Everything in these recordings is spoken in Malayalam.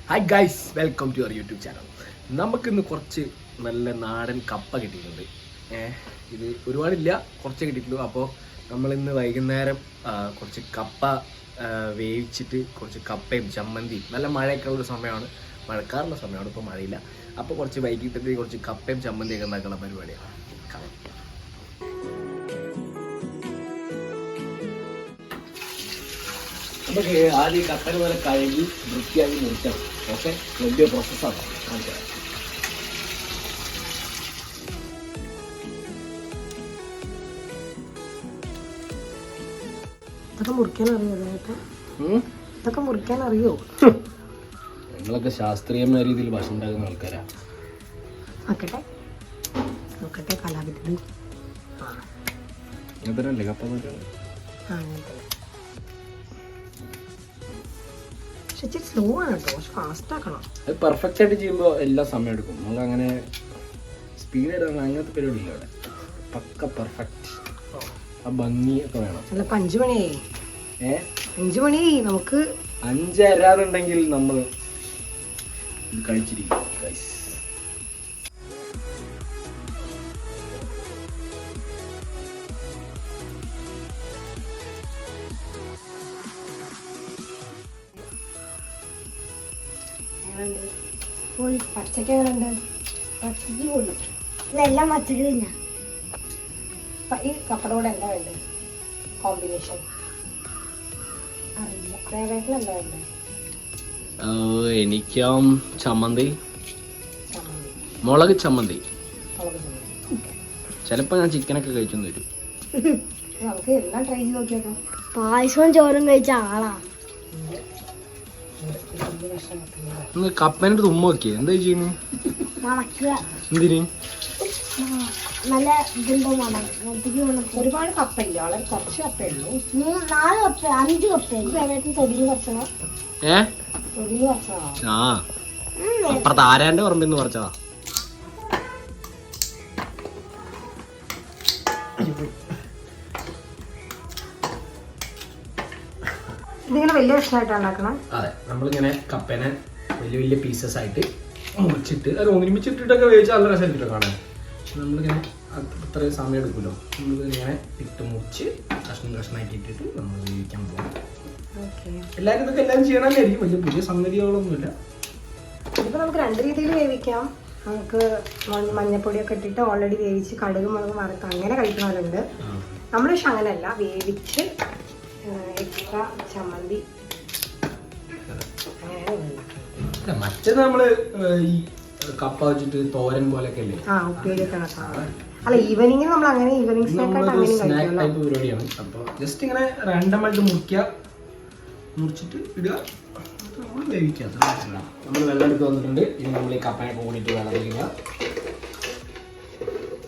Hi guys, welcome to your YouTube channel. നമുക്കിന്ന് കുറച്ച് നല്ല നാടൻ കപ്പ കിട്ടിയിട്ടുണ്ട്. ഇത് ഒരുപാടില്ല, കുറച്ച് കിട്ടിയിട്ടുള്ളൂ. അപ്പോൾ നമ്മളിന്ന് വൈകുന്നേരം കുറച്ച് കപ്പ വേവിച്ചിട്ട് കുറച്ച് കപ്പയും ചമ്മന്തിയും, നല്ല മഴയൊക്കെ ഉള്ള സമയമാണ്, മഴക്കാറുള്ള സമയമാണ്, ഇപ്പോൾ മഴയില്ല. അപ്പോൾ കുറച്ച് വൈകിട്ടത്തിൽ കുറച്ച് കപ്പയും ചമ്മന്തിയൊക്കെ ഉണ്ടാക്കുന്ന പരിപാടിയാണ്. നമുക്ക് ആദ്യം കപ്പന പോലെ കഴുകി വൃത്തിയാക്കി മുറിക്കണം. ഓക്കെ, വലിയ പ്രോസസ്സാണ്. ഇതൊക്കെ മുറിക്കാൻ അറിയോ? ഞങ്ങളൊക്കെ ശാസ്ത്രീയമായ രീതിയിൽ ഭക്ഷണം ഉണ്ടാക്കുന്ന ആൾക്കാരാ. നോക്കട്ടെ കലാവിധി. അങ്ങനത്തെ കപ്പ സ്ലോ ആണ് കേട്ടോ, ഫാസ്റ്റ് ആക്കണം. അത് പെർഫെക്റ്റ് ആയിട്ട് ചെയ്യുമ്പോൾ എല്ലാ സമയം എടുക്കും. നമുക്ക് അങ്ങനെ സ്പീഡ് ആയിട്ട് അങ്ങനത്തെ പരിപാടി ഇല്ല അവിടെ. പക്ക പെർഫെക്റ്റ്, ആ ഭംഗിയൊക്കെ വേണം. അല്ല, 5 മണിയായി. 5 മണിയായി. നമുക്ക് 5:30 നമ്മൾ ഇത് കഴിച്ചിരിക്കും. പച്ചക്ക് എങ്ങനെയുണ്ട്? ഇതെല്ലാം പച്ചക്കറിയില്ല. ഈ കപ്പയുടെ കൂടെ എന്താ വേണ്ടത് കോമ്പിനേഷൻ? അറിയില്ല. പ്രേവേട്ടന് എന്താ വേണ്ടത്? എനിക്കും ചമ്മന്തി, മുളക് ചമ്മന്തി. ചിലപ്പോൾ ഞാൻ ചിക്കനൊക്കെ കഴിച്ചെന്ന് വരും. നമുക്ക് എല്ലാം ട്രൈ ചെയ്ത് നോക്കിയേക്കാം. പായസവും ചോറും കഴിച്ച ആളാ. കപ്പേൻ്റെ തുമ്മ നോക്കിയേ. എന്താ ചെയ്യുന്നു? എന്തിന്? നല്ല ഇതിന്റെ മണം. ഒരുപാട് കപ്പയില്ല, വളരെ കുറച്ച് കപ്പയുള്ളൂ. 4 കപ്പ 5 കപ്പയുള്ളൂ. തൊടിഞ്ഞ് കുറച്ചതാ. തൊടിഞ്ഞ് കുറച്ചതാ. ആ, അപ്പുറത്ത് ആരാന്റെ പറമ്പിന്ന് കുറച്ചതാ. ഇതിങ്ങനെ വലിയ കഷ്ണമായിട്ടാണ് ഉണ്ടാക്കണം. അതെ, നമ്മളിങ്ങനെ കപ്പേനെ വലിയ വലിയ പീസസ് ആയിട്ട് മുറിച്ചിട്ട് അത് ഒരുമിച്ചിട്ടിട്ടൊക്കെ വേവിച്ചാൽ നല്ല രസമായിട്ട് കാണാൻ. നമ്മളിങ്ങനെ അത്രയും സമയം എടുക്കുമല്ലോ. നമ്മളിങ്ങനെ ഇട്ട് മുറിച്ച് കഷ്ണമാക്കി ഇട്ടിട്ട് നമ്മൾ വേവിക്കാൻ പോകും. എല്ലാവരും ഇതൊക്കെ എല്ലാം ചെയ്യണമെന്നായിരിക്കും, വലിയ പുതിയ സംഗതികളൊന്നുമില്ല. ഇതിപ്പോൾ നമുക്ക് 2 രീതിയിൽ വേവിക്കാം. നമുക്ക് മഞ്ഞപ്പൊടിയൊക്കെ ഇട്ടിട്ട് ഓൾറെഡി വേവിച്ച് കടുക് മുളക് വറുത്ത് അങ്ങനെ കഴിക്കുന്നവരുണ്ട്. നമ്മൾ പക്ഷെ അങ്ങനെയല്ല, വേവിച്ച് എക്സ്ട്രാ ചമ്മന്തി മറ്റേത് നമ്മള് ഈ കപ്പ വെച്ചിട്ട് തോരൻ പോലെയൊക്കെ അല്ലേ? ഉപ്പേരിയൊക്കെ. അല്ല, ഈവനിങ്ങിൽ നമ്മൾ അങ്ങനെ ഈവനിങ് സ്നാക്ക് ടൈപ്പ് പരിപാടിയാണ്. അപ്പോൾ ജസ്റ്റ് ഇങ്ങനെ റാൻഡം ആയിട്ട് മുറിച്ചിട്ട് ഇടുക, വേവിക്കുക. നമ്മൾ വെള്ളം എടുത്ത് വന്നിട്ടുണ്ട്. ഇനി നമ്മൾ ഈ കപ്പയൊക്കെ കൂടിയിട്ട് വെള്ളം വയ്ക്കുക.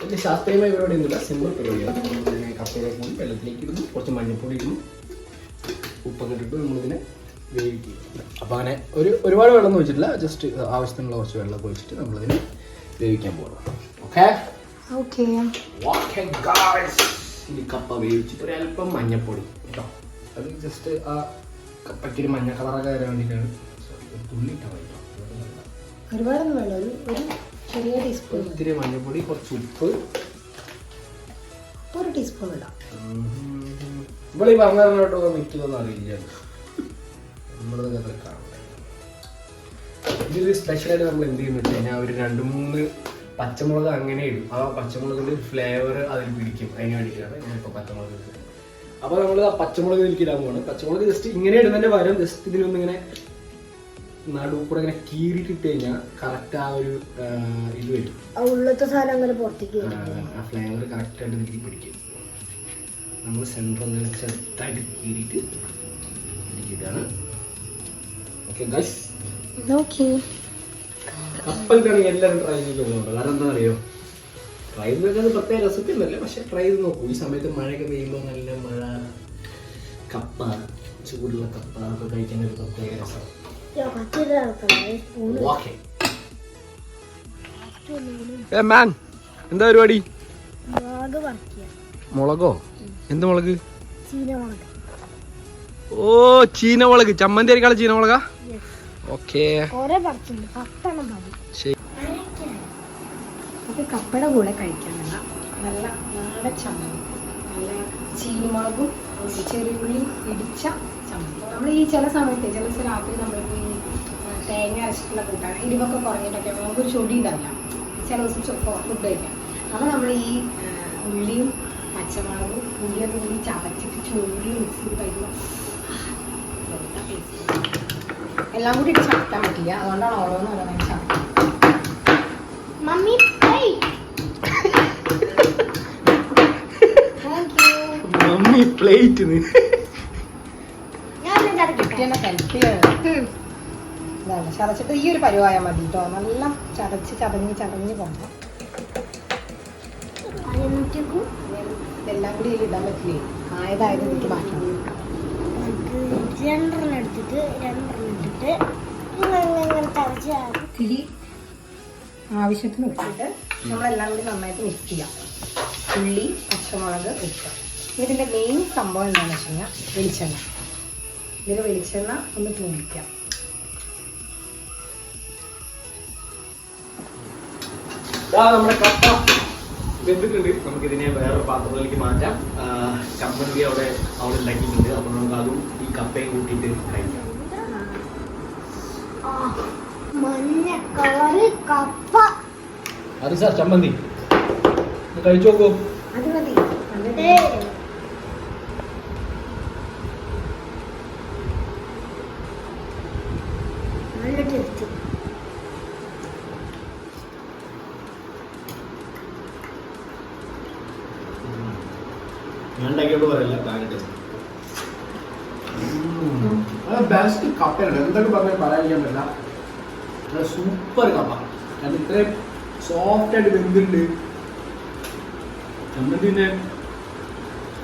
വലിയ ശാസ്ത്രീയമായ പരിപാടി ഒന്നുമില്ല, സിമ്പിൾ പരിപാടിയാണ്. കപ്പയൊക്കെ കൂടി വെള്ളത്തിലേക്ക് ഇടുന്നു, കുറച്ച് മഞ്ഞൾപ്പൊടി ഇടുന്നു, ഉപ്പൊക്കെ ഇട്ടിട്ട് നമ്മളിതിനെ വേവിക്കുക. അപ്പോൾ അങ്ങനെ ഒരുപാട് വെള്ളം ഒഴിച്ചിട്ടില്ല, ജസ്റ്റ് ആവശ്യത്തിനുള്ള കുറച്ച് വെള്ളം ഒഴിച്ചിട്ട് നമ്മളിതിനെ വേവിക്കാൻ പോകണം. ഓക്കെ. ഇനി കപ്പ വേവിച്ചിട്ട് ഒരല്പം മഞ്ഞൾപ്പൊടി കേട്ടോ. അത് ജസ്റ്റ് ആ കപ്പയ്ക്കൊരു മഞ്ഞ കളറൊക്കെ വരാൻ വേണ്ടിയിട്ടാണ്. തുള്ളി ഇട്ടാൽ മതി, ഒരുപാടൊന്നും വേണ്ട. ഒരു ചെറിയ ടീസ്പൂൺ ഇത്തിരി മഞ്ഞൾപ്പൊടി, കുറച്ച് ഉപ്പ്, 1 ടീസ്പൂൺ ഇടാം. ഇവിടെ ഈ പറഞ്ഞോട്ടോ മിക്കൊന്നും അറിയില്ല. നമ്മളത് അത്ര കാണുന്നത് ഇതൊരു സ്പെഷ്യലായിട്ട് നമ്മൾ എന്ത് ചെയ്യുന്നു വെച്ച് കഴിഞ്ഞാൽ ഒരു 2-3 പച്ചമുളക് അങ്ങനെ ഇടും. ആ പച്ചമുളകിൻ്റെ ഫ്ലേവർ അതിൽ പിടിക്കും. അതിന് വേണ്ടിയിട്ടാണ് ഞാനിപ്പോൾ പച്ചമുളക് ഇടുന്നത്. അപ്പോൾ നമ്മൾ ആ പച്ചമുളക് ഇതിലേക്ക് ഇടാൻ പോകണം. പച്ചമുളക് ജസ്റ്റ് ഇങ്ങനെ ഇടുന്നതിൻ്റെ പകരം ജസ്റ്റ് ഇതിനൊന്നിങ്ങനെ നടുക്കൂടെ ഇങ്ങനെ കീറിയിട്ടിട്ട് കഴിഞ്ഞാൽ കറക്റ്റ് ആ ഒരു ഇത് വരും. ഉള്ളത്തെ സാധനം അങ്ങനെ പുറത്തേക്ക് ആ ഫ്ലേവർ കറക്റ്റായിട്ട് ഇതിലേക്ക് പിടിക്കും. നമ്മൾ സെൻറ്റർ ഒന്ന് ചെറുതായിട്ട് കീറിയിട്ട് ഇതാണ്. ഓക്കെ ഗൈസ്, കപ്പലിട്ടാണെങ്കിൽ എല്ലാവരും ട്രൈ ചെയ്ത് പോകുന്നുണ്ട്. കാരണം എന്താ അറിയോ, ട്രൈ ചെയ്ത് വെച്ചാൽ പ്രത്യേക റെസിപ്പി ഒന്നുമല്ല, പക്ഷെ ട്രൈ ചെയ്ത് നോക്കൂ. ഈ സമയത്ത് മഴയൊക്കെ പെയ്യുമ്പോൾ നല്ല മഴ, കപ്പ, ചൂടുള്ള കപ്പ ഒക്കെ കഴിക്കാൻ ഒരു പ്രത്യേക രസം. എന്താ പരിപാടി? മുളകോ? എന്ത് മുളക്? ഓ ചീനമുളക് ചമ്മന്തി അരിക്കാളെ ചീനമുളകാ. ഓക്കെ കൊറേ പറിച്ചിട്ടുണ്ട് 10 എണ്ണം മതി. ശരി. നമുക്ക് കപ്പയുടെ കൂടെ കഴിക്കാനുള്ള നല്ല നാടൻ ചമ്മന്തി, നല്ല ചീനിമുളകും ചെറിയുള്ളിയും ഇടിച്ച ചമ്മന്തി. നമ്മൾ ഈ ചില സമയത്ത് ചില ദിവസം രാത്രി നമ്മൾക്ക് ഈ തേങ്ങ അരച്ചിട്ടുള്ള കൂട്ടാണ് എരിവൊക്കെ കുറഞ്ഞിട്ടൊക്കെ നമുക്കൊരു ചൊടി ഉണ്ടാവില്ല ചില ദിവസം ഫുഡ് കഴിക്കാം. അപ്പോൾ നമ്മൾ ഈ ഉള്ളിയും പച്ചമുളകും ഉള്ളിയൊക്കെ കൂടി ചതച്ചിട്ട് ചൂടി മിക്സ് ചെയ്ത് കഴിക്കുമ്പോൾ എല്ലാം കൂടി ഇട്ട് ചതക്കാൻ പറ്റില്ല, അതുകൊണ്ടാണ് ഓരോന്നോരോന്നായിട്ട് ചതക്കുന്നത്. മമ്മി മമ്മി പ്ലേറ്റ് ഞാൻ കുട്ടിയെന്നെ ഹെൽപ്പ് ചെയ്യണം. ഇതാണ് ചതച്ചിട്ട് ഈ ഒരു പരുവായാൽ മതി കേട്ടോ. നല്ല ചതച്ച് ചതഞ്ഞ് പോകണം. ഇതെല്ലാം കൂടി ഇതിൽ ഇടാൻ പറ്റില്ലേ, ആയതായത് എനിക്ക് മാറ്റണം. രണ്ടെണ്ണം എടുത്തിട്ട് ഇങ്ങനെ തറച്ച് ഇത്തിരി ആവശ്യത്തിന് ഇട്ടിട്ട് നമ്മളെല്ലാം കൂടി നന്നായിട്ട് മിക്സ് ചെയ്യാം. ഉള്ളി പച്ചമുളക് ഇട്ട് ഇതിൻ്റെ മെയിൻ സംഭവം എന്താണെന്ന് വെച്ച് കഴിഞ്ഞാൽ വെളിച്ചെണ്ണ. ഇതിൽ വെളിച്ചെണ്ണ ഒന്ന് തൂമിക്കാം. നമ്മുടെ കപ്പ വെന്തിട്ടുണ്ട്. നമുക്കിതിനെ വേറൊരു പാത്രത്തിലേക്ക് മാറ്റാം. ചമ്മന്തി അവിടെ ഉണ്ടാക്കിയിട്ടുണ്ട്. അപ്പൊ നമുക്ക് അതും ഈ കപ്പയും കൂട്ടിയിട്ട് കഴിക്കാം. മഞ്ഞ കളറ് കപ്പ. അത് സാർ ചമ്മന്തി കഴിച്ചു നോക്കൂ. അത് മതി. നല്ല ടേസ്റ്റ്. ഞാൻ ഉണ്ടാക്കിയോട് പറയില്ല. ബെസ്റ്റ് കപ്പയാണ്. എന്തൊക്കെ പറയാൻ പറ്റില്ല. സൂപ്പർ കപ്പ. അത് ഇത്രയും സോഫ്റ്റ് ആയിട്ട് വെന്തിട്ടുണ്ട്. ചമ്മന്തിന്റെ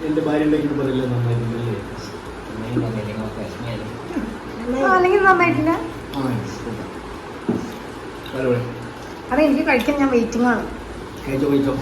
എന്റെ ഭാര്യ ഉണ്ടാക്കിയിട്ട് പറയില്ല നന്നായിട്ടുണ്ടല്ലേ. അല്ലെങ്കിൽ നന്നായിട്ടില്ല. അടിപൊളി. അത് എനിക്ക് കഴിക്കാൻ ഞാൻ വെയിറ്റിംഗ് ആണ്. കഴിച്ചോ.